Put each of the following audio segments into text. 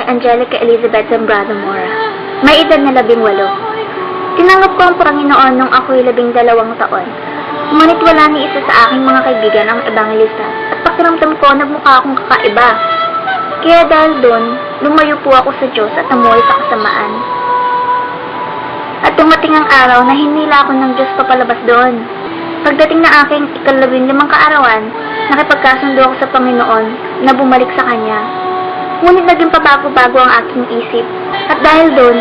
Angelica Elizabeth Zambrano Mora. May edad na 18. Tinanggap ko ang Panginoon nung ako'y 12 taon. Ngunit wala ni isa sa aking mga kaibigan ang ebangelista at pakiramdam ko nagmukha akong kakaiba. Kaya dahil doon, lumayo po ako sa Diyos at namuhay sa kasamaan. At dumating ang araw na hinila ako ng Diyos papalabas doon. Pagdating na aking 15 kaarawan, nakipagkasundo ako sa Panginoon na bumalik sa Kanya. Ngunit naging pabago-bago ang aking isip. At dahil doon,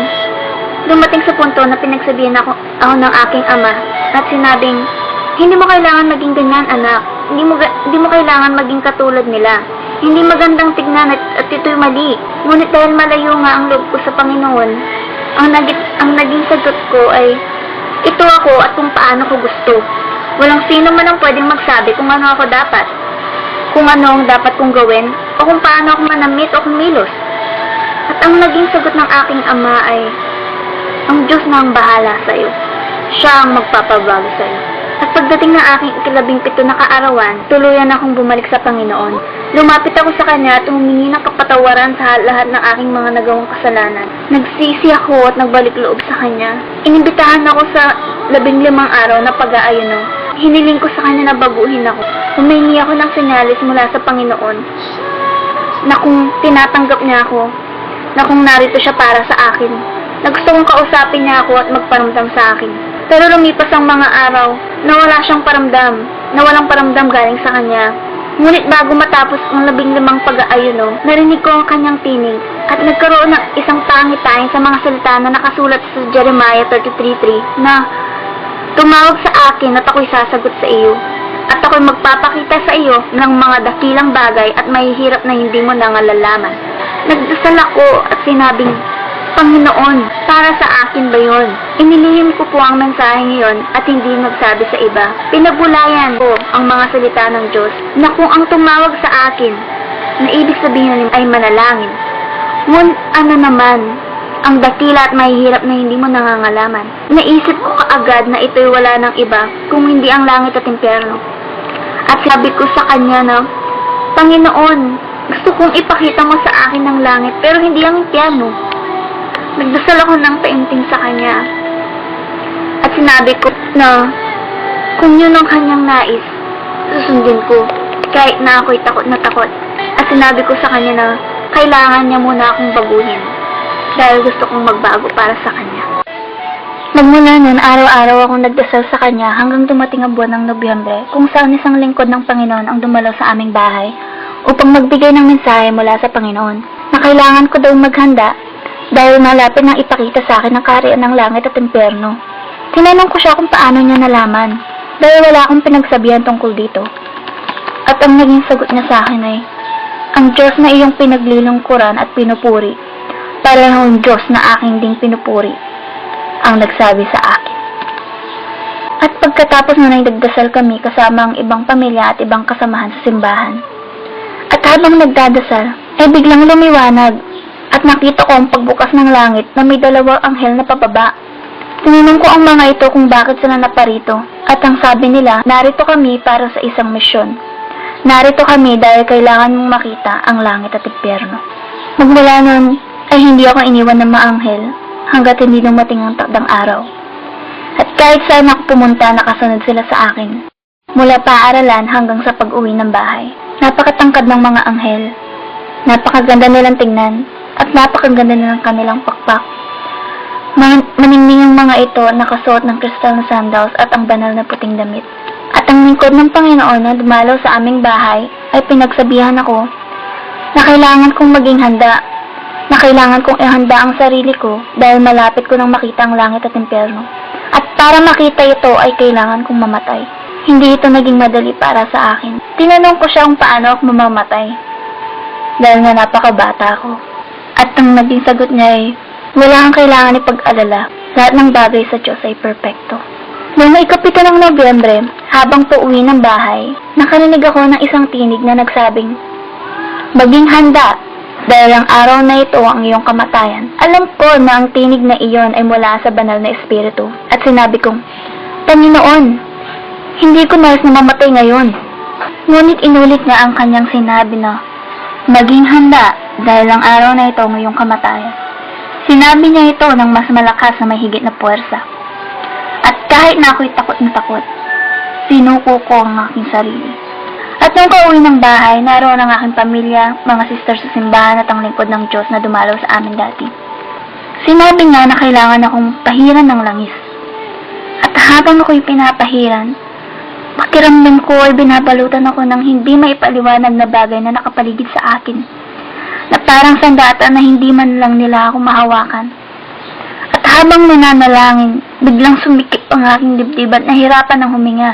dumating sa punto na pinagsabihan ako ng aking ama at sinabing, hindi mo kailangan maging ganyan, anak. Hindi mo kailangan maging katulad nila. Hindi magandang tignan at ito'y mali. Ngunit dahil malayo nga ang loob ko sa Panginoon, ang naging sagot ko ay, ito ako at kung paano ko gusto. Walang sino man ang pwedeng magsabi kung ano ako dapat. Kung ano ang dapat kong gawin, o kung paano ako manamit o kumilos. At ang naging sagot ng aking ama ay, ang Diyos na ang bahala sa iyo. Siya ang magpapabago sa iyo. At pagdating ng aking 17 na kaarawan, tuluyan akong bumalik sa Panginoon. Lumapit ako sa Kanya at humingi ng kapatawaran sa lahat ng aking mga nagawang kasalanan. Nagsisi ako at nagbalik loob sa Kanya. Inimbitahan ako sa 15 araw na pag-aayuno. Hiniling ko sa Kanya na baguhin ako. Humingi ako ng senyalis mula sa Panginoon na kung tinatanggap niya ako, na kung narito siya para sa akin, na gusto kong kausapin niya ako at magparamdam sa akin. Pero lumipas ang mga araw na wala siyang paramdam, na walang paramdam galing sa Kanya. Ngunit bago matapos ang 15 pag-aayuno, narinig ko ang Kanyang tinig at nagkaroon ng isang tangi-tanging sa mga salita na nakasulat sa Jeremiah 33:3 na tumawag sa akin at ako'y sasagot sa iyo. At ako'y magpapakita sa iyo ng mga dakilang bagay at mahihirap na hindi mo nangalalaman. Nagdasal ako at sinabing, Panginoon, para sa akin ba yun? Inilihim ko po ang mensahe ngayon at hindi nagsabi sa iba. Pinabulayan ko ang mga salita ng Diyos na kung ang tumawag sa akin, na ibig sabihin ay manalangin. Ngunit ano naman, ang dakila at mahihirap na hindi mo nangangalaman. Naisip ko kaagad na ito'y wala ng iba kung hindi ang langit at impyerno. At sabi ko sa Kanya na, Panginoon, gusto kong ipakita mo sa akin ng langit pero hindi ang impyerno. Nagdasal ako ng taimtim sa Kanya. At sinabi ko na kung yun ang Kanyang nais, susundin ko. Kahit na ako'y takot na takot, at sinabi ko sa kanya na kailangan niya muna akong baguhin dahil gusto kong magbago para sa kanya. Magmula nun, araw-araw akong nagdasal sa kanya hanggang dumating ang buwan ng Nobyembre kung saan isang lingkod ng Panginoon ang dumalo sa aming bahay upang magbigay ng mensahe mula sa Panginoon na kailangan ko daw maghanda dahil malapit nang ipakita sa akin ang kaharian ng langit at impyerno. Tinanong ko siya kung paano niya nalaman dahil wala akong pinagsabihan tungkol dito. At ang naging sagot niya sa akin ay, ang Diyos na iyong pinaglilingkuran at pinupuri, parehong Diyos na aking ding pinupuri, ang nagsabi sa akin. At pagkatapos na nagdasal kami kasama ang ibang pamilya at ibang kasamahan sa simbahan. At habang nagdadasal, ay biglang lumiwanag at nakita ko ang pagbukas ng langit na may dalawang anghel na pababa. Tinanong ko ang mga ito kung bakit sila naparito at ang sabi nila, narito kami para sa isang misyon. Narito kami dahil kailangan mong makita ang langit at impyerno. Magmula nun ay hindi ako iniwan ng mga anghel hanggat hindi dumating ang takdang araw. At kahit saan ako pumunta, nakasunod sila sa akin. Mula paaralan hanggang sa pag-uwi ng bahay. Napakatangkad ng mga anghel. Napakaganda nilang tingnan at napakaganda nilang kanilang pakpak. Maningning ang mga ito nakasuot ng kristal na sandals at ang banal na puting damit. At ang lingkod ng Panginoon na dumalaw sa aming bahay ay pinagsabihan ako na kailangan kong maging handa, na kailangan kong ihanda ang sarili ko dahil malapit ko nang makita ang langit at impyerno. At para makita ito ay kailangan kong mamatay. Hindi ito naging madali para sa akin. Tinanong ko siya kung paano ako mamamatay dahil nga napakabata ko. At ang naging sagot niya ay, wala kang kailangan ipag-alala. Lahat ng bagay sa Diyos ay perpekto. Noong ikapito ng Nobyembre, habang pauwi ng bahay, nakarinig ako ng isang tinig na nagsabing, maging handa, dahil ang araw na ito ang iyong kamatayan. Alam ko na ang tinig na iyon ay mula sa banal na espiritu. At sinabi kong, Panginoon, hindi ko nais na mamatay ngayon. Ngunit inulit niya ang kanyang sinabi na, maging handa, dahil ang araw na ito ang iyong kamatayan. Sinabi niya ito ng mas malakas na may higit na puwersa. At kahit na ako'y takot na takot, sinuko ko ang aking sarili. At nung kauwi ng bahay, naroon ang aking pamilya, mga sister sa simbahan at ang lingkod ng Diyos na dumalaw sa amin dati. Sinabi niya na kailangan akong pahiran ng langis. At habang ako'y pinapahiran, pakiramdam ko ay binabalutan ako ng hindi maipaliwanag na bagay na nakapaligid sa akin. Na parang sandata na hindi man lang nila ako mahawakan. At habang nananalangin, biglang sumikip ang aking dibdib at nahirapan ng huminga.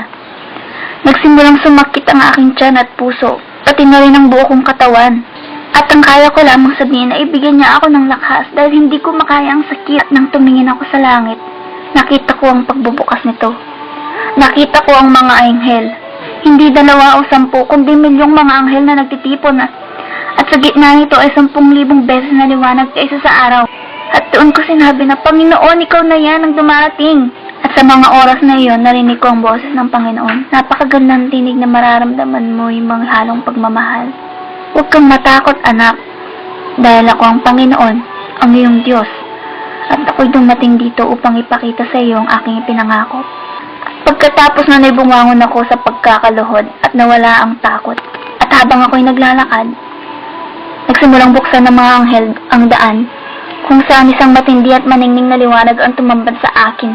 Nagsimulang sumakit ang aking tiyan at puso, pati na rin ang buo kong katawan. At ang kaya ko lamang sabihin na ibigyan niya ako ng lakas dahil hindi ko makaya ang sakit. Nang tumingin ako sa langit, nakita ko ang pagbubukas nito. Nakita ko ang mga anghel. Hindi 2 o 10, kundi milyong mga anghel na nagtitipon at sa gitna nito ay 10,000 beses na liwanag kaysa sa araw. At doon ko sinabi na, Panginoon, ikaw na yan ang dumarating. At sa mga oras na iyon, narinig ko ang boses ng Panginoon. Napakagandang tinig na mararamdaman mo yung mga halong pagmamahal. Huwag kang matakot, anak, dahil ako ang Panginoon, ang iyong Diyos. At ako'y dumating dito upang ipakita sa iyo ang aking ipinangako. Pagkatapos na naibungangon ako sa pagkakaluhod at nawala ang takot. At habang ako'y naglalakad, nagsimulang buksan ng mga anghel ang daan, kung saan isang matindi at maningning na liwanag ang tumambad sa akin,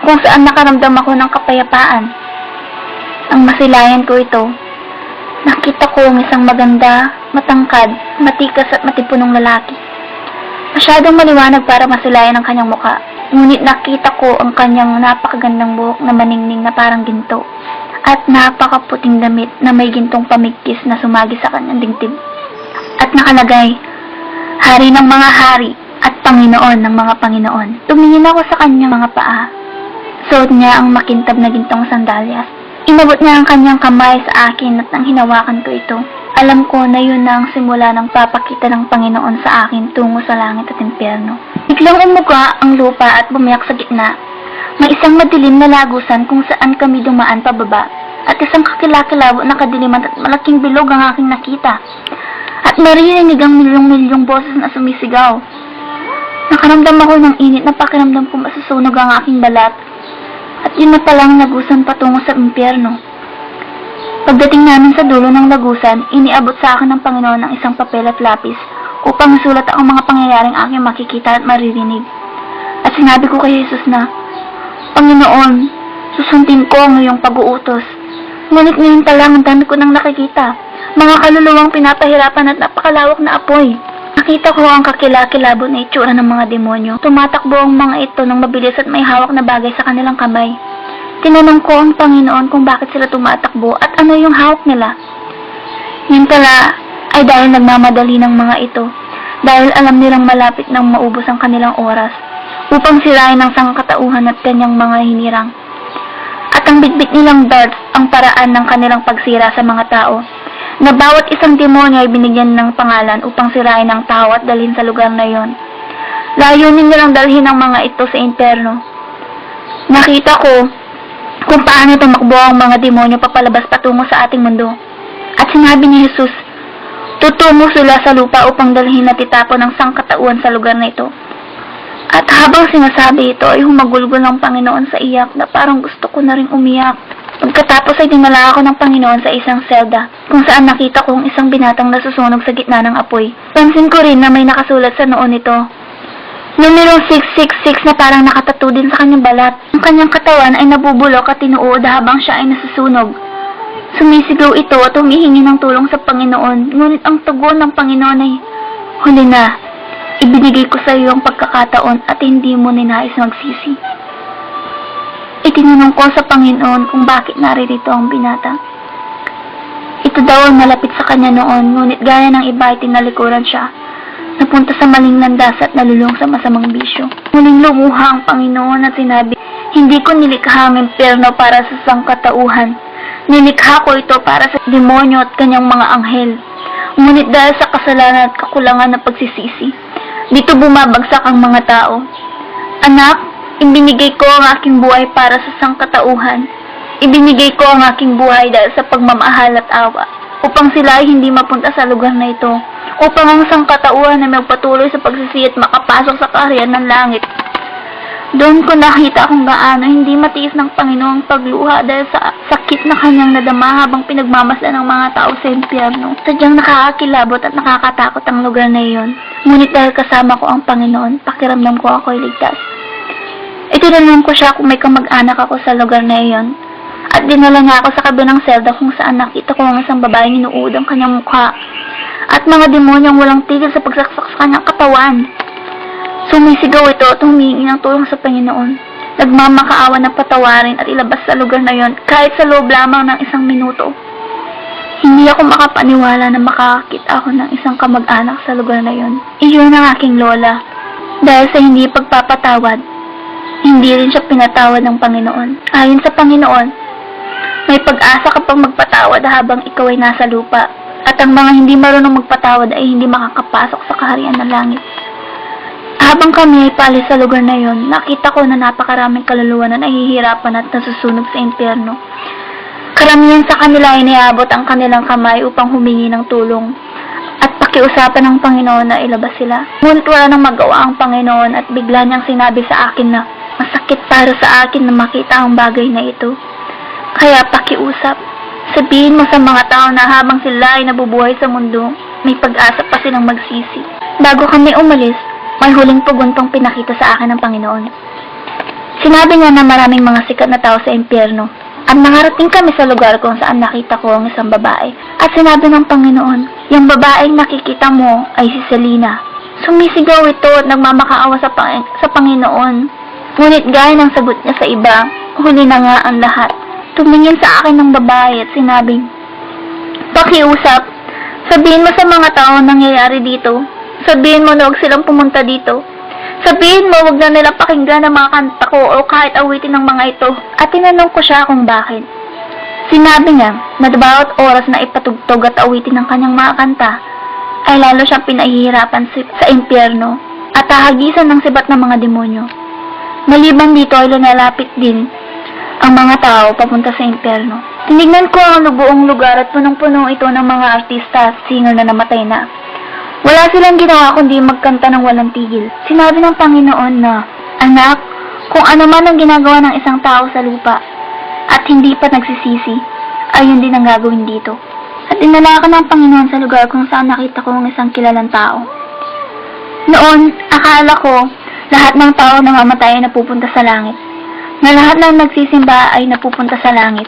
kung saan nakaramdam ako ng kapayapaan. Ang masilayan ko ito, nakita ko ang isang maganda, matangkad, matikas at matipunong lalaki. Masyadong maliwanag para masilayan ang kanyang muka, ngunit nakita ko ang kanyang napakagandang buhok na maningning na parang ginto, at napakaputing damit na may gintong pamigkis na sumagi sa kanyang dingdib. At nakalagay, Hari ng mga hari at Panginoon ng mga Panginoon. Tumingin ako sa kanyang mga paa. Suot niya ang makintab na gintong sandalyas. Inabot niya ang kanyang kamay sa akin at nang hinawakan ko ito, alam ko na yun na ang simula ng papakita ng Panginoon sa akin tungo sa langit at impyerno. Biglang umuga ang lupa at bumiyak sa gitna. May isang madilim na lagusan kung saan kami dumaan pababa, at isang kakilakilabo na kadiliman at malaking bilog ang aking nakita. At maririnig ang milyong-milyong boses na sumisigaw. Nakaramdam ako ng init na pakiramdam ko masusunog ang aking balat. At yun na palang nagusan patungo sa impyerno. Pagdating namin sa dulo ng lagusan, iniabot sa akin ng Panginoon ng isang papel at lapis upang isulat ang mga pangyayaring aking makikita at maririnig. At sinabi ko kay Jesus na, Panginoon, susundin ko ang iyong pag-uutos. Ngunit ngayon pa lang ang dami ko nang nakikita, mga kaluluwang pinapahirapan at napakalawak na apoy. Nakita ko ang kakilakilabot na itsura ng mga demonyo. Tumatakbo ang mga ito ng mabilis at may hawak na bagay sa kanilang kamay. Tinanong ko ang Panginoon kung bakit sila tumatakbo at ano yung hawak nila. Yun pala ay dahil nagmamadali ng mga ito, dahil alam nilang malapit nang maubos ang kanilang oras, upang sirain ang sangkatauhan at kanyang mga hinirang. At ang bitbit nilang darts ang paraan ng kanilang pagsira sa mga tao, na bawat isang demonyo ay binigyan ng pangalan upang sirain ang tao at dalhin sa lugar na yon. Layunin nilang dalhin ang mga ito sa impyerno. Nakita ko kung paano tumakbo ang mga demonyo papalabas patungo sa ating mundo. At sinabi ni Jesus, tutungo sila sa lupa upang dalhin at itapon ang sangkatauhan sa lugar na ito. At habang sinasabi ito ay humagulgol ng Panginoon sa iyak na parang gusto ko na rin umiyak. Pagkatapos ay dinala ako ng Panginoon sa isang selda kung saan nakita kong isang binatang nasusunog sa gitna ng apoy. Pansin ko rin na may nakasulat sa noon nito, numero 666 na parang nakatattoo din sa kanyang balat. Ang kanyang katawan ay nabubulok at tinuod habang siya ay nasusunog. Sumisigaw ito at humihingi ng tulong sa Panginoon, ngunit ang tugon ng Panginoon ay, huli na, ibinigay ko sa iyo ang pagkakataon at hindi mo ninais magsisi. Itinanong ko sa Panginoon kung bakit naririto ang binata. Ito daw ang malapit sa kanya noon, ngunit gaya ng iba ay tinalikuran siya. Napunta sa maling landas at nalulung sa masamang bisyo. Muling lumuha ang Panginoon at sinabi, hindi ko nilikha ang impyerno para sa sangkatauhan. Nilikha ko ito para sa demonyo at kanyang mga anghel. Ngunit dahil sa kasalanan at kakulangan ng pagsisisi, dito bumabagsak ang mga tao. Anak, ibinigay ko ang aking buhay para sa sangkatauhan. Ibinigay ko ang aking buhay dahil sa pagmamahal at awa, upang sila ay hindi mapunta sa lugar na ito, upang ang sangkatauhan ay magpatuloy sa pagsisi at makapasok sa kaharian ng langit. Doon ko nakita kung gaano hindi matiis ng Panginoong pagluha dahil sa sakit na kanyang nadama habang pinagmamasdan ng mga tao sa impyerno. Sadyang nakakakilabot at nakakatakot ang lugar na iyon. Ngunit dahil kasama ko ang Panginoon, pakiramdam ko ako'y ligtas. Itinanong ko siya kung may kamag-anak ako sa lugar na iyon. At dinala niya ako sa kabilang selda kung saan nakita ko ang isang babaeng hinuud ang kanyang mukha at mga demonyong walang tigil sa pagsaksak sa kanyang katawan. Sumisigaw ito at humihingi ng tulong sa Panginoon. Nagmamakaawa na patawarin at ilabas sa lugar na yon kahit sa loob lamang ng 1 minuto. Hindi ako makapaniwala na makakakita ako ng isang kamag-anak sa lugar na yon. Iyon ang aking lola. Dahil sa hindi pagpapatawad, hindi rin siya pinatawad ng Panginoon. Ayon sa Panginoon, may pag-asa kapag magpatawad habang ikaw ay nasa lupa, at ang mga hindi marunong magpatawad ay hindi makakapasok sa kaharian ng langit. Habang kami ay paalis sa lugar na yon, nakita ko na napakaraming kaluluwa na nahihirapan at nasusunog sa impyerno. Karamihan sa kanila ay niabot ang kanilang kamay upang humingi ng tulong at pakiusapan ng Panginoon na ilabas sila. Ngunit wala nang magawa ang Panginoon at bigla niyang sinabi sa akin na masakit para sa akin na makita ang bagay na ito. Kaya pakiusap, sabihin mo sa mga tao na habang sila ay nabubuhay sa mundo, may pag-asa pa silang magsisi. Bago kami umalis, may huling pugon pang pinakita sa akin ng Panginoon. Sinabi niya na maraming mga sikat na tao sa impyerno at nakarating kami sa lugar kung saan nakita ko ang isang babae. At sinabi ng Panginoon, yung babaeng nakikita mo ay si Selina. Sumisigaw ito at nagmamakaawa sa Panginoon. Ngunit gaya ng sagot niya sa iba, huli na nga ang lahat. Tumingin sa akin ng babae at sinabing, pakiusap, sabihin mo sa mga tao nangyayari dito. Sabihin mo na huwag silang pumunta dito. Sabihin mo huwag na nila pakinggan ang mga kanta ko o kahit awitin ng mga ito. At tinanong ko siya kung bakit. Sinabi niya na bawat oras na ipatugtog at awitin ng kanyang mga kanta ay lalo siyang pinahihirapan sa impyerno at hahagisan ng sibat ng mga demonyo. Maliban dito ay lumalapit din ang mga tao papunta sa impyerno. Tinignan ko ang buong lugar at punong-puno ito ng mga artista at singer na namatay na. Wala silang ginawa kundi magkanta ng walang tigil. Sinabi ng Panginoon na, anak, kung ano man ang ginagawa ng isang tao sa lupa at hindi pa nagsisisi, ayun din ang gagawin dito. At dinala ka ng Panginoon sa lugar kung saan nakita ko ang isang kilalang tao. Noon, akala ko, lahat ng tao na mamatay ay napupunta sa langit. Na lahat ng nagsisimba ay napupunta sa langit.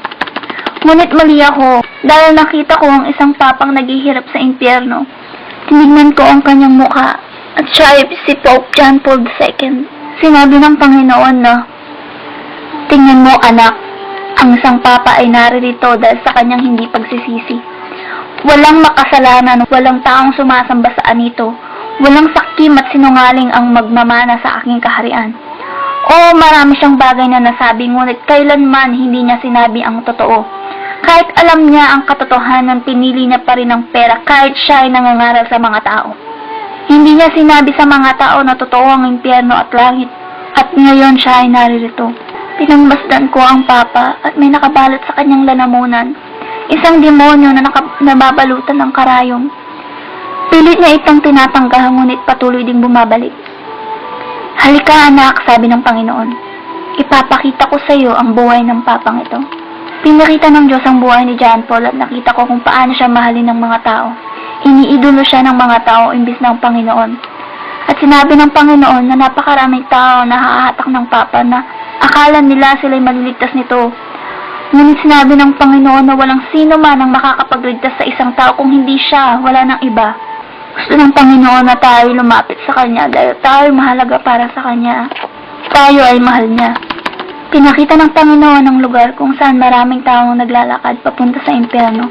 Ngunit mali ako, dahil nakita ko ang isang papang naghihirap sa impyerno. Tinignan ko ang kanyang mukha, at siya ay si Pope John Paul II. Sinabi ng Panginoon na, tingnan mo anak, ang isang papa ay naririto dahil sa kanyang hindi pagsisisi. Walang makasalanan, walang taong sumasamba sa anito, walang sakim at sinungaling ang magmamana sa aking kaharian. Oo, marami siyang bagay na nasabi, ngunit kailanman hindi niya sinabi ang totoo. Kahit alam niya ang katotohanan, pinili niya pa rin ang pera kahit siya ay nangangaral sa mga tao. Hindi niya sinabi sa mga tao na totoo ang impyerno at langit, at ngayon siya ay naririto. Pinangmasdan ko ang papa at may nakabalot sa kanyang lalamunan, isang demonyo na nababalutan ng karayom. Pilit niya itong tinatanggal, ngunit patuloy ding bumabalik. Halika anak, sabi ng Panginoon. Ipapakita ko sa iyo ang buhay ng papang ito. Pinakita ng Diyos ang buhay ni John Paul at nakita ko kung paano siya mahalin ng mga tao. Iniidolo siya ng mga tao imbis ng Panginoon. At sinabi ng Panginoon na napakaraming tao na hahatak ng papa na akala nila sila'y maliligtas nito. Ngunit sinabi ng Panginoon na walang sino man ang makakapagligtas sa isang tao kung hindi siya, wala ng iba. Gusto ng Panginoon na tayo lumapit sa Kanya dahil tayo mahalaga para sa Kanya. Tayo ay mahal niya. Pinakita ng Panginoon ang lugar kung saan maraming taong naglalakad papunta sa impyerno.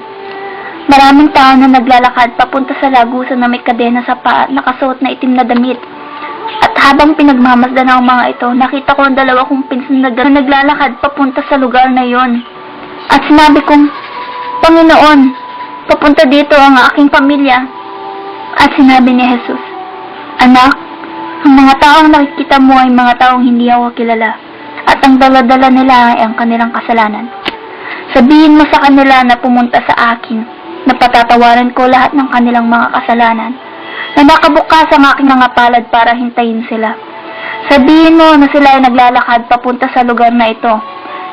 Maraming tao na naglalakad papunta sa lagusan na may kadena sa paa at nakasuot na itim na damit. At habang pinagmamasdan ang mga ito, nakita ko ang dalawa kong pinsan na naglalakad papunta sa lugar na yon. At sinabi kong, Panginoon, papunta dito ang aking pamilya. At sinabi ni Jesus, anak, ang mga taong nakikita mo ay mga taong hindi ako kilala. At ang dala-dala nila ay ang kanilang kasalanan. Sabihin mo sa kanila na pumunta sa akin, na patatawaran ko lahat ng kanilang mga kasalanan, na nakabukas ang aking mga palad para hintayin sila. Sabihin mo na sila ay naglalakad papunta sa lugar na ito,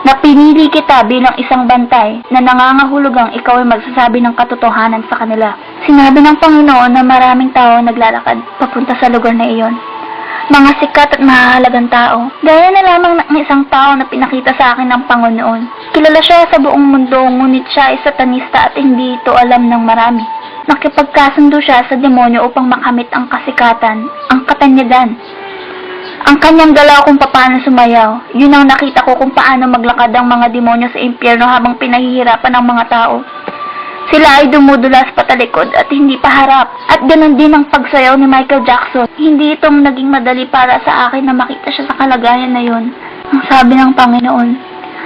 na pinili kita bilang isang bantay na nangangahulugang ikaw ay magsasabi ng katotohanan sa kanila. Sinabi ng Panginoon na maraming tao naglalakad papunta sa lugar na iyon. Mga sikat at mahahalagang tao, gaya na lamang ng isang tao na pinakita sa akin ng Panginoon. Kilala siya sa buong mundo, ngunit siya ay satanista at hindi ito alam ng marami. Nakipagkasundo siya sa demonyo upang makamit ang kasikatan, ang katanyagan. Ang kanyang galaw kung paano sumayaw, yun ang nakita ko kung paano maglakad ang mga demonyo sa impyerno habang pinahihirapan ng mga tao. Sila ay dumudulas patalikod at hindi paharap. At ganun din ang pagsayaw ni Michael Jackson. Hindi itong naging madali para sa akin na makita siya sa kalagayan na yun. Ang sabi ng Panginoon,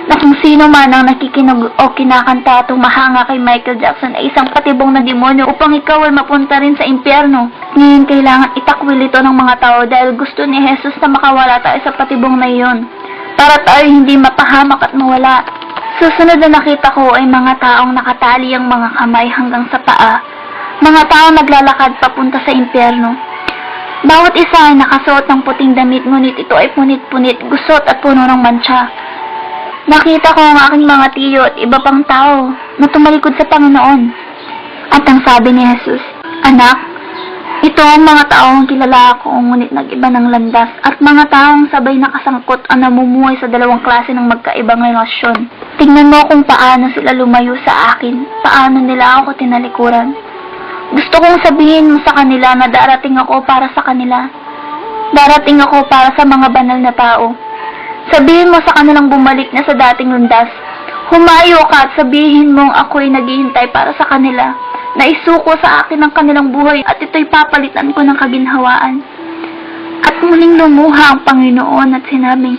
na kung sino man ang nakikinog o kinakanta at humahanga kay Michael Jackson ay isang patibong na demonyo upang ikaw ay mapunta rin sa impyerno. Ngayon kailangan itakwil ito ng mga tao dahil gusto ni Jesus na makawala tayo sa patibong na iyon para tayo hindi mapahamak at mawala. Susunod na nakita ko ay mga taong nakatali ang mga kamay hanggang sa paa. Mga taong naglalakad papunta sa impyerno. Bawat isa ay nakasuot ng puting damit, ngunit ito ay punit-punit, gusot at puno ng mantsa. Nakita ko ang aking mga tiyo at iba pang tao na tumalikod sa Panginoon. At ang sabi ni Jesus, anak, ito ang mga taong kilala ko, ngunit nag-iba ng landas, at mga taong sabay nakasangkot ang namumuhay sa dalawang klase ng magkaibang relasyon. Tingnan mo kung paano sila lumayo sa akin, paano nila ako tinalikuran. Gusto kong sabihin mo sa kanila na darating ako para sa kanila. Darating ako para sa mga banal na tao. Sabihin mo sa kanilang bumalik na sa dating landas. Humayo ka at sabihin mong ako'y naghihintay para sa kanila, na isuko sa akin ang kanilang buhay at ito'y papalitan ko ng kaginhawaan. At muling lumuha ang Panginoon at sinabing,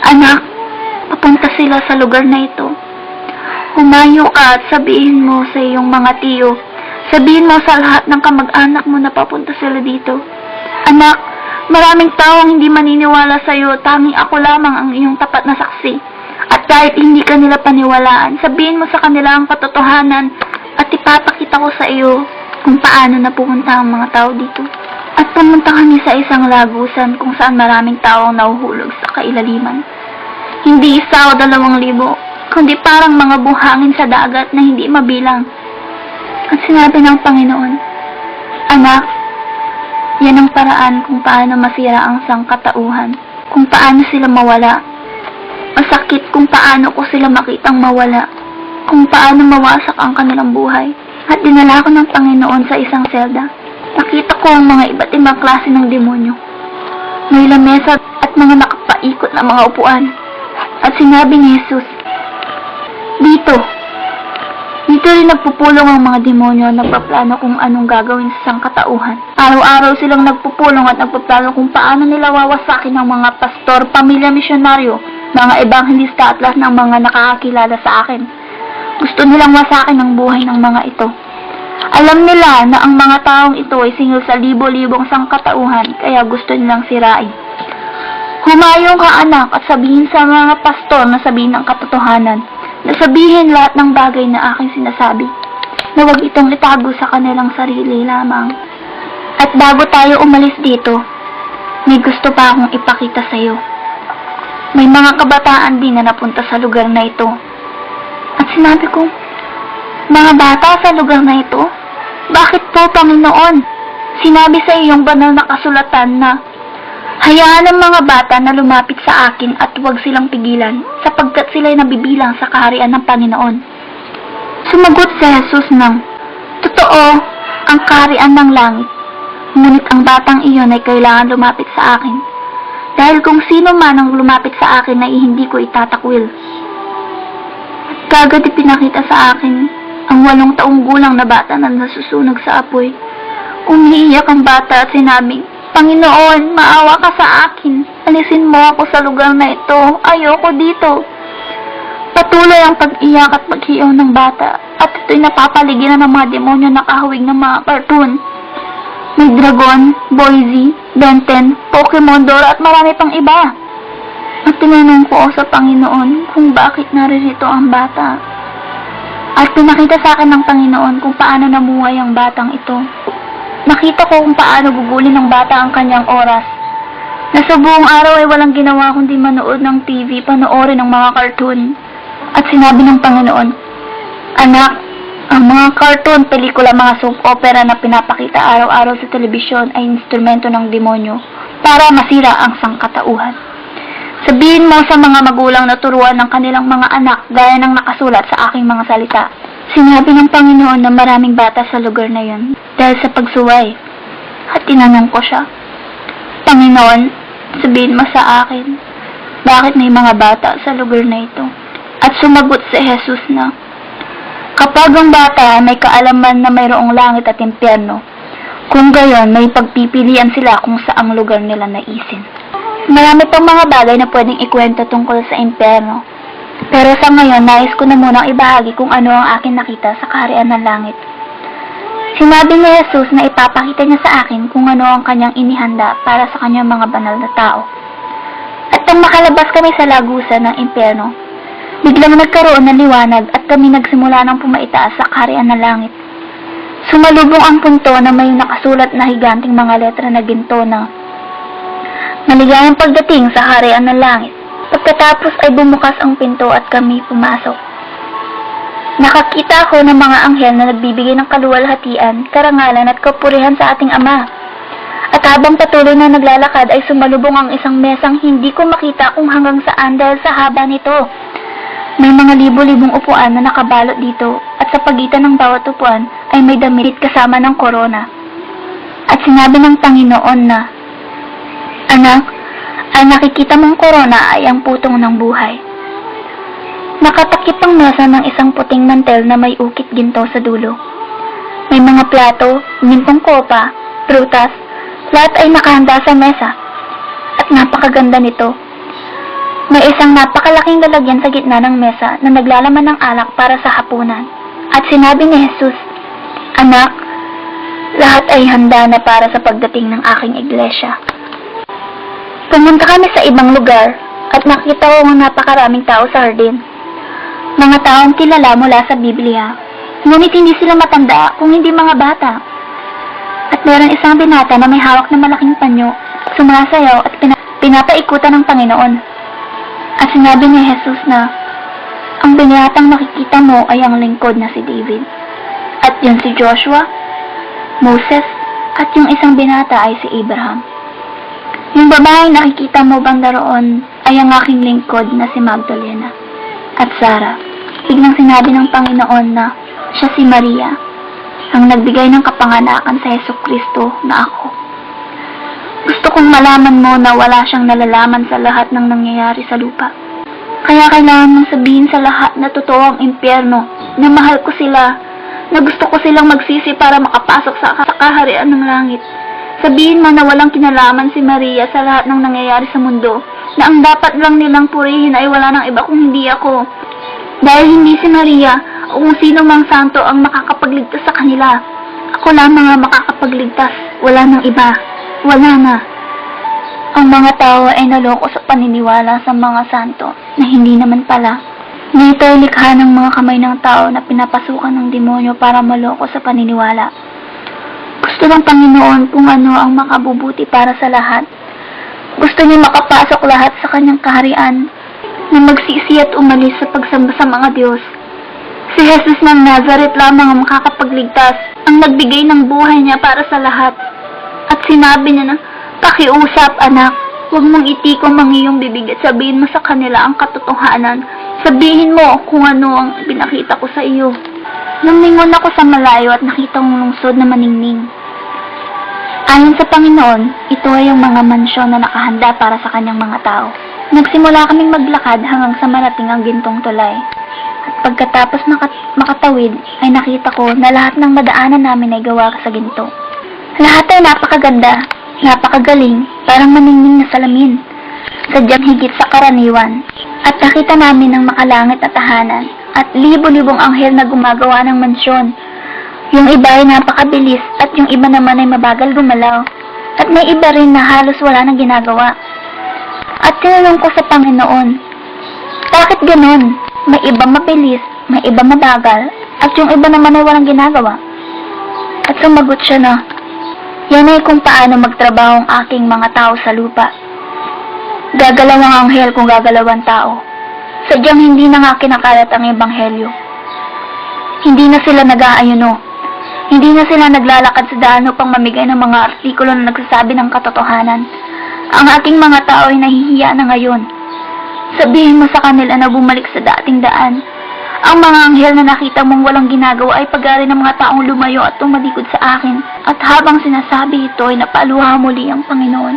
anak, papunta sila sa lugar na ito. Humayo ka at sabihin mo sa iyong mga tiyo, sabihin mo sa lahat ng kamag-anak mo na papunta sila dito. Anak, maraming taong hindi maniniwala sa iyo, tanging ako lamang ang iyong tapat na saksi. At kahit hindi ka nila paniwalaan, sabihin mo sa kanila ang katotohanan at ipapakita ko sa iyo kung paano napupunta ang mga tao dito. At pumunta kami sa isang lagusan kung saan maraming taong nahuhulog sa kailaliman. Hindi 1 o 2,000, kundi parang mga buhangin sa dagat na hindi mabilang. At sinabi ng Panginoon, "Anak, yan ang paraan kung paano masira ang sangkatauhan, kung paano sila mawala. Masakit kung paano ko sila makitang mawala, kung paano mawasak ang kanilang buhay." At dinala ko ng Panginoon sa isang selda. Nakita ko ang mga iba't ibang klase ng demonyo. May lamesa at mga nakapaikot na mga upuan. At sinabi ni Jesus, Dito rin nagpupulong ang mga demonyo at nagpaplano kung anong gagawin sa sangkatauhan. Araw-araw silang nagpupulong at nagpaplano kung paano nila wawasakin ng mga pastor, pamilya misyonaryo, mga ebanghelista at lahat ng mga nakakakilala sa akin. Gusto nilang wasakin ang buhay ng mga ito. Alam nila na ang mga taong ito ay singil sa libo-libong sangkatauhan, kaya gusto nilang sirain. Humayong ka, anak, at sabihin sa mga pastor na sabihin ang katotohanan, na sabihin lahat ng bagay na aking sinasabi, na huwag itong itago sa kanilang sarili lamang. At bago tayo umalis dito, may gusto pa akong ipakita sa iyo. May mga kabataan din na napunta sa lugar na ito. At sinabi ko, mga bata sa lugar na ito? Bakit po, Panginoon? Sinabi sa iyong banal na kasulatan na hayaan ang mga bata na lumapit sa akin at huwag silang pigilan sapagkat sila'y nabibilang sa kaharian ng Panginoon. Sumagot si Jesus ng, Totoo, ang kaharian ng langit. Ngunit ang batang iyon ay kailangan lumapit sa akin. Dahil kung sino man ang lumapit sa akin ay hindi ko itatakwil. Kagad ipinakita sa akin ang 8 taong gulang na bata na nasusunog sa apoy. Umiiyak ang bata at sinabing, Panginoon, maawa ka sa akin. Alisin mo ako sa lugar na ito. Ayoko dito. Patuloy ang pag-iyak at paghiyaw ng bata at ito'y napapaligiran ng mga demonyo na kahawig ng mga cartoon. May dragon, Boise, Ben 10, Pokemon, Dora at marami pang iba. At tinanong ko sa Panginoon kung bakit naririto ang bata. At pinakita sa akin ng Panginoon kung paano namuhay ang batang ito. Nakita ko kung paano gugulin ng bata ang kanyang oras. Na sa buong araw ay walang ginawa kundi manood ng TV, panoorin ng mga cartoon. At sinabi ng Panginoon, Anak, ang mga cartoon, pelikula, mga soap opera na pinapakita araw-araw sa telebisyon ay instrumento ng demonyo para masira ang sangkatauhan. Sabihin mo sa mga magulang na turuan ng kanilang mga anak gaya ng nakasulat sa aking mga salita. Sinabi ng Panginoon na maraming bata sa lugar na yun dahil sa pagsuway. At tinanong ko siya, Panginoon, sabihin mo sa akin, bakit may mga bata sa lugar na ito? At sumagot si Jesus na, kapag ang bata may kaalaman na mayroong langit at impyerno, kung gayon may pagpipilian sila kung saang lugar nila naisin. Marami pang mga bagay na pwedeng ikwento tungkol sa impyerno. Pero sa ngayon, nais ko na munang ibahagi kung ano ang akin nakita sa kaharian ng langit. Sinabi ni Jesus na ipapakita niya sa akin kung ano ang kanyang inihanda para sa kanyang mga banal na tao. At nang makalabas kami sa lagusan ng impyerno, biglang nagkaroon ng liwanag at kami nagsimula ng pumaitaas sa kaharian ng langit. Sumalubong ang punto na may nakasulat na higanting mga letra na ginto na maligayang pagdating sa kaharian ng langit. Pagkatapos ay bumukas ang pinto at kami pumasok. Nakakita ako ng mga anghel na nagbibigay ng kaluwalhatian, karangalan at kapurihan sa ating Ama. At habang patuloy na naglalakad ay sumalubong ang isang mesang hindi ko makita kung hanggang saan dahil sa haba nito. May mga libo-libong upuan na nakabalot dito at sa pagitan ng bawat upuan ay may damit kasama ng korona. At sinabi ng Panginoon na, Anak, ang nakikita mong korona ay ang putong ng buhay. Nakatakip ang mesa ng isang puting mantel na may ukit ginto sa dulo. May mga plato, gintong kopa, prutas, lahat ay nakahanda sa mesa. At napakaganda nito. May isang napakalaking lalagyan sa gitna ng mesa na naglalaman ng alak para sa hapunan. At sinabi ni Jesus, Anak, lahat ay handa na para sa pagdating ng aking iglesia. Pumunta kami sa ibang lugar at nakita ko ng napakaraming tao sa hardin. Mga taong kilala mula sa Biblia, ngunit hindi sila matanda kung hindi mga bata. At meron isang binata na may hawak na malaking panyo, sumasayaw at pinapaikutan ng Panginoon. At sinabi ni Jesus na, Ang binatang nakikita mo ay ang lingkod na si David. At yun si Joshua, Moses, at yung isang binata ay si Abraham. Yung babaeng nakikita mo banda roon ay ang aking lingkod na si Magdalena at Sarah. Biglang sinabi ng Panginoon na siya si Maria, ang nagbigay ng kapanganakan sa Jesucristo na ako. Gusto kong malaman mo na wala siyang nalalaman sa lahat ng nangyayari sa lupa. Kaya kailangan mong sabihin sa lahat na totoo ang impyerno, na mahal ko sila, na gusto ko silang magsisi para makapasok sa kaharian ng langit. Sabihin mo na walang kinalaman si Maria sa lahat ng nangyayari sa mundo, na ang dapat lang nilang purihin ay wala nang iba kung hindi ako. Dahil hindi si Maria o kung sino mang santo ang makakapagligtas sa kanila. Ako lamang ang makakapagligtas, wala nang iba. Wala na. Ang mga tao ay naloko sa paniniwala sa mga santo na hindi naman pala. Na ito ay likha ng mga kamay ng tao na pinapasukan ng demonyo para maloko sa paniniwala. Gusto ng Panginoon kung ano ang makabubuti para sa lahat. Gusto niya makapasok lahat sa kanyang kaharian na magsisi at umalis sa pagsamba sa mga Diyos. Si Jesus ng Nazareth lamang ang makakapagligtas, ang nagbigay ng buhay niya para sa lahat. At sinabi niya na, pakiusap anak, huwag mong itikong ang iyong bibig at sabihin mo sa kanila ang katotohanan. Sabihin mo kung ano ang pinakita ko sa iyo. Lumingon ako sa malayo at nakita kong lungsod na maningning. Ayon sa Panginoon, ito ay yung mga mansyon na nakahanda para sa kanyang mga tao. Nagsimula kaming maglakad hanggang sa marating ang gintong tulay. At pagkatapos makatawid, ay nakita ko na lahat ng madaanan namin ay gawa sa ginto. Lahat ay napakaganda, napakagaling, parang maningning na salamin. Sadyang higit sa karaniwan. At nakita namin ang makalangit na tahanan at libo-libong anghel na gumagawa ng mansyon. Yung iba ay napakabilis at yung iba naman ay mabagal gumalaw. At may iba rin na halos wala nang ginagawa. At tinanong ko sa Panginoon, bakit ganon? May iba mabilis, may iba mabagal, at yung iba naman ay walang ginagawa. At sumagot siya na, yan ay kung paano magtrabaho ang aking mga tao sa lupa. Gagalaw ang anghel kung gagalaw ang tao. Sadyang hindi na nga kinakalat ang ebanghelyo. Hindi na sila nag-aayuno. Hindi na sila naglalakad sa daan upang mamigay ng mga artikulo na nagsasabi ng katotohanan. Ang aking mga tao ay nahihiya na ngayon. Sabihin mo sa kanila na bumalik sa dating daan. Ang mga anghel na nakita mong walang ginagawa ay pag-ari ng mga taong lumayo at tumalikod sa akin. At habang sinasabi ito ay napaluha muli ang Panginoon.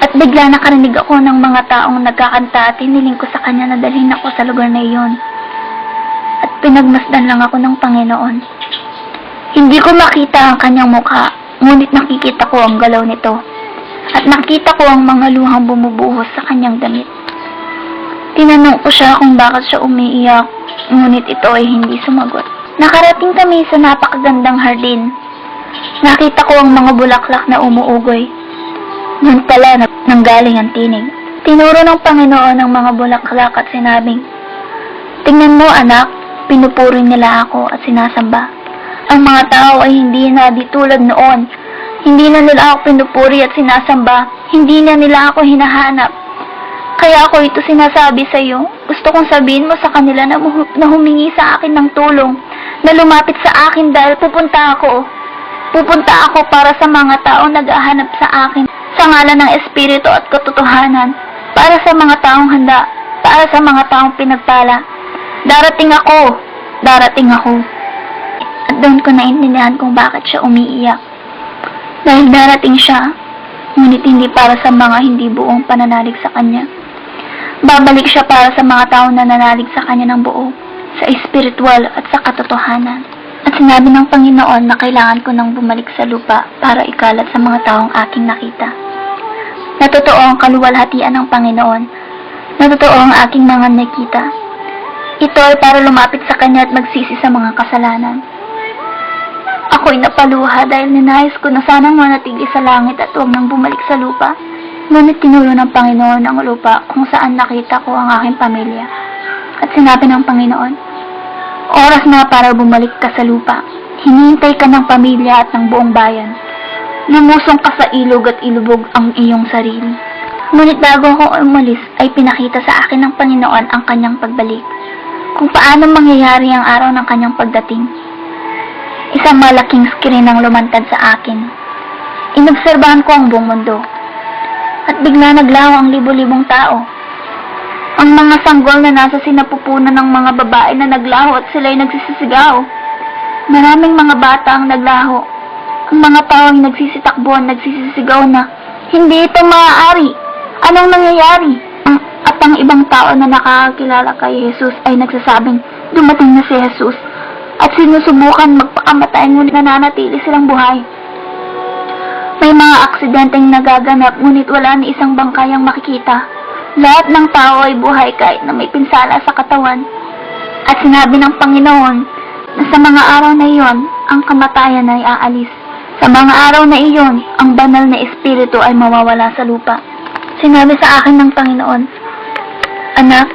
At bigla nakarinig ako ng mga taong nagkakanta at hiniling ko sa kanya na dalhin ako sa lugar na iyon. At pinagmasdan lang ako ng Panginoon. Hindi ko makita ang kanyang mukha, ngunit nakikita ko ang galaw nito. At nakita ko ang mga luhang bumubuhos sa kanyang damit. Tinanong ko siya kung bakit siya umiiyak, ngunit ito ay hindi sumagot. Nakarating kami sa napakagandang hardin. Nakita ko ang mga bulaklak na umuugoy. Noon pala nanggaling ang tinig. Tinuro ng Panginoon ang mga bulaklak at sinabing, tingnan mo anak, pinupuri nila ako at sinasamba. Ang mga tao ay hindi na di tulad noon. Hindi na nila ako pinupuri at sinasamba. Hindi na nila ako hinahanap. Kaya ako ito sinasabi sa iyo. Gusto kong sabihin mo sa kanila na humingi sa akin ng tulong. Na lumapit sa akin dahil pupunta ako. Pupunta ako para sa mga taong naghahanap sa akin. Sa ngalan ng Espiritu at katotohanan. Para sa mga taong handa. Para sa mga taong pinagpala. Darating ako. Darating ako. At doon ko naintindihan kung bakit siya umiiyak. Dahil darating siya, ngunit hindi para sa mga hindi buong pananalig sa kanya. Babalik siya para sa mga taong nananalig sa kanya ng buo, sa espiritual at sa katotohanan. At sinabi ng Panginoon na kailangan ko nang bumalik sa lupa para ikalat sa mga taong aking nakita. Natotoo ang kaluwalhatian ng Panginoon. Natotoo ang aking mga nakita. Ito ay para lumapit sa kanya at magsisi sa mga kasalanan. Ako'y napaluha dahil ninais ko na sanang manatili sa langit at huwag nang bumalik sa lupa. Ngunit tinulo ng Panginoon ang lupa kung saan nakita ko ang aking pamilya. At sinabi ng Panginoon, oras na para bumalik ka sa lupa. Hinihintay ka ng pamilya at ng buong bayan. Lumusong ka sa ilog at ilubog ang iyong sarili. Ngunit bago ako umalis ay pinakita sa akin ng Panginoon ang kanyang pagbalik. kung paano mangyayari ang araw ng kanyang pagdating. Isang malaking screen ang lumantad sa akin. Inobserbahan ko ang buong mundo. At bigla naglaho ang libo-libong tao. Ang mga sanggol na nasa sinapupunan ng mga babae na naglaho at sila'y nagsisisigaw. Maraming mga bata ang naglaho. Ang mga tao ay nagsisitakbuhan, nagsisisigaw na, hindi ito maaari. Anong nangyayari? At ang ibang tao na nakakakilala kay Jesus ay nagsasabing, dumating na si Jesus. At sinusubukan magpakamatay ngunit nananatili silang buhay. May mga aksidenteng nagaganap ngunit wala ni isang bangkayang makikita. Lahat ng tao ay buhay kahit na may pinsala sa katawan. At sinabi ng Panginoon na sa mga araw na iyon, ang kamatayan ay aalis. Sa mga araw na iyon, ang banal na espiritu ay mawawala sa lupa. Sinabi sa akin ng Panginoon, Anak,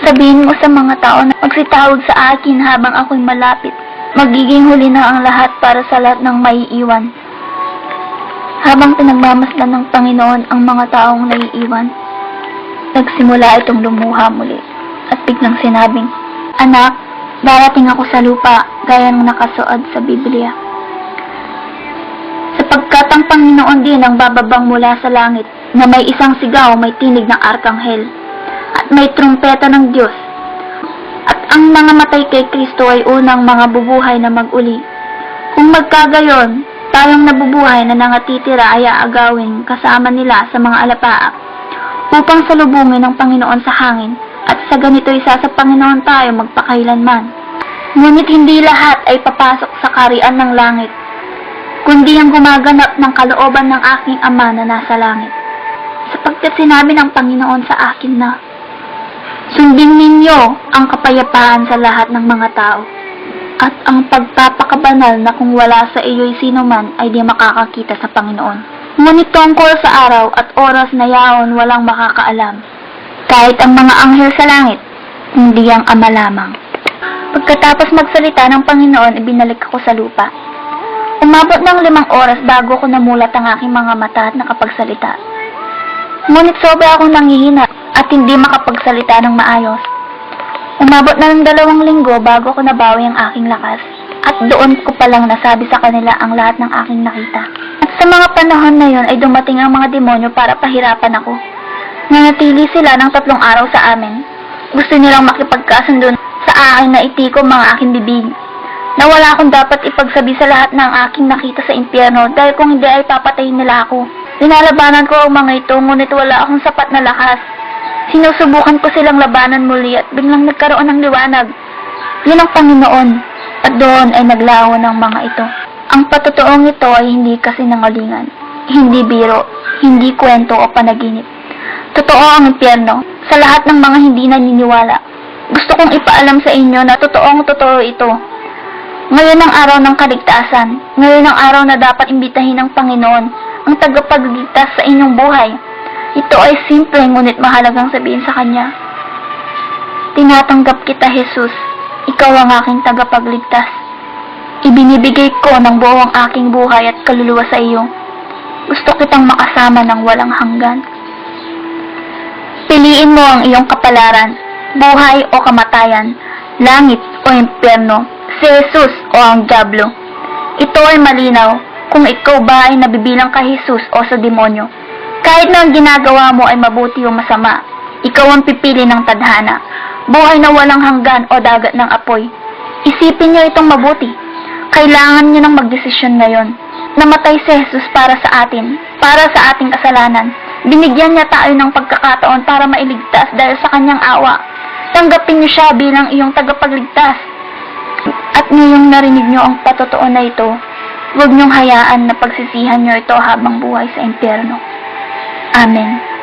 sabihin mo sa mga tao na magsitawag sa akin habang ako'y malapit. Magiging huli na ang lahat para sa lahat ng maiiwan. Habang pinagmamasdan ng Panginoon ang mga taong naiiwan, nagsimula itong lumuha muli at biglang sinabing, Anak, darating ako sa lupa gaya ng nakasuod sa Biblia. Sapagkat ang Panginoon din ang bababang mula sa langit na may isang sigaw, may tinig ng arkanghel at may trumpeta ng Diyos. At ang mga matay kay Kristo ay unang mga bubuhay na mag-uli. Kung magkagayon, tayong nabubuhay na nangatitira ay aagawin kasama nila sa mga alapaap upang salubungin ng Panginoon sa hangin at sa ganito isa sa Panginoon tayo magpakailanman. Ngunit hindi lahat ay papasok sa kaharian ng langit, kundi ang gumaganap ng kalooban ng aking Ama na nasa langit. Sapagkat sinabi ng Panginoon sa akin na, sundin ninyo ang kapayapaan sa lahat ng mga tao, at ang pagpapakabanal na kung wala sa iyo'y sino man ay di makakakita sa Panginoon. Ngunit tungkol sa araw at oras na yaon walang makakaalam, kahit ang mga anghel sa langit, hindi ang Ama lamang. Pagkatapos magsalita ng Panginoon, ibinalik ako sa lupa. Umabot ng 5 oras bago ko namulat ang aking mga mata at nakapagsalita. Ngunit sobra akong nanghihina at hindi makapagsalita ng maayos. Umabot na ng 2 linggo bago ko nabawi ang aking lakas, at doon ko palang nasabi sa kanila ang lahat ng aking nakita. At sa mga panahon na yon ay dumating ang mga demonyo para pahirapan ako. Nanatili sila ng 3 araw sa amin. Gusto nilang makipagkasundo sa akin na itikom mga aking bibig, na wala akong dapat ipagsabi sa lahat ng aking nakita sa impyerno dahil kung hindi ay papatayin nila ako. Linalabanan ko ang mga ito ngunit wala akong sapat na lakas. Sinusubukan ko silang labanan muli at biglang nagkaroon ng liwanag. Yun ang Panginoon, at doon ay naglaho ng mga ito. Ang patotoong ito ay hindi kasinungalingan, hindi biro, hindi kwento o panaginip. Totoo ang impyerno sa lahat ng mga hindi naniniwala. Gusto kong ipaalam sa inyo na totoo ito. Ngayon ang araw ng kaligtasan, ngayon ang araw na dapat imbitahin ng Panginoon, ang tagapagligtas sa inyong buhay. Ito ay simple ngunit mahalagang sabihin sa Kanya. Tinatanggap kita, Jesus. Ikaw ang aking tagapagligtas. Ibinibigay ko ng buo ang aking buhay at kaluluwa sa iyo. Gusto kitang makasama ng walang hanggan. Piliin mo ang iyong kapalaran, buhay o kamatayan, langit o impyerno, si Jesus o ang diablo. Ito ay malinaw kung ikaw ba ay nabibilang kay Jesus o sa demonyo. Kahit na ang ginagawa mo ay mabuti o masama, ikaw ang pipili ng tadhana, buhay na walang hanggan o dagat ng apoy. Isipin niyo itong mabuti. Kailangan niyo ng magdesisyon ngayon. Namatay si Jesus para sa atin, para sa ating kasalanan. Binigyan niya tayo ng pagkakataon para mailigtas dahil sa kanyang awa. Tanggapin niyo siya bilang iyong tagapagligtas. At ngayong narinig niyo ang patotoo na ito, huwag niyong hayaan na pagsisihan niyo ito habang buhay sa impyerno. Amen.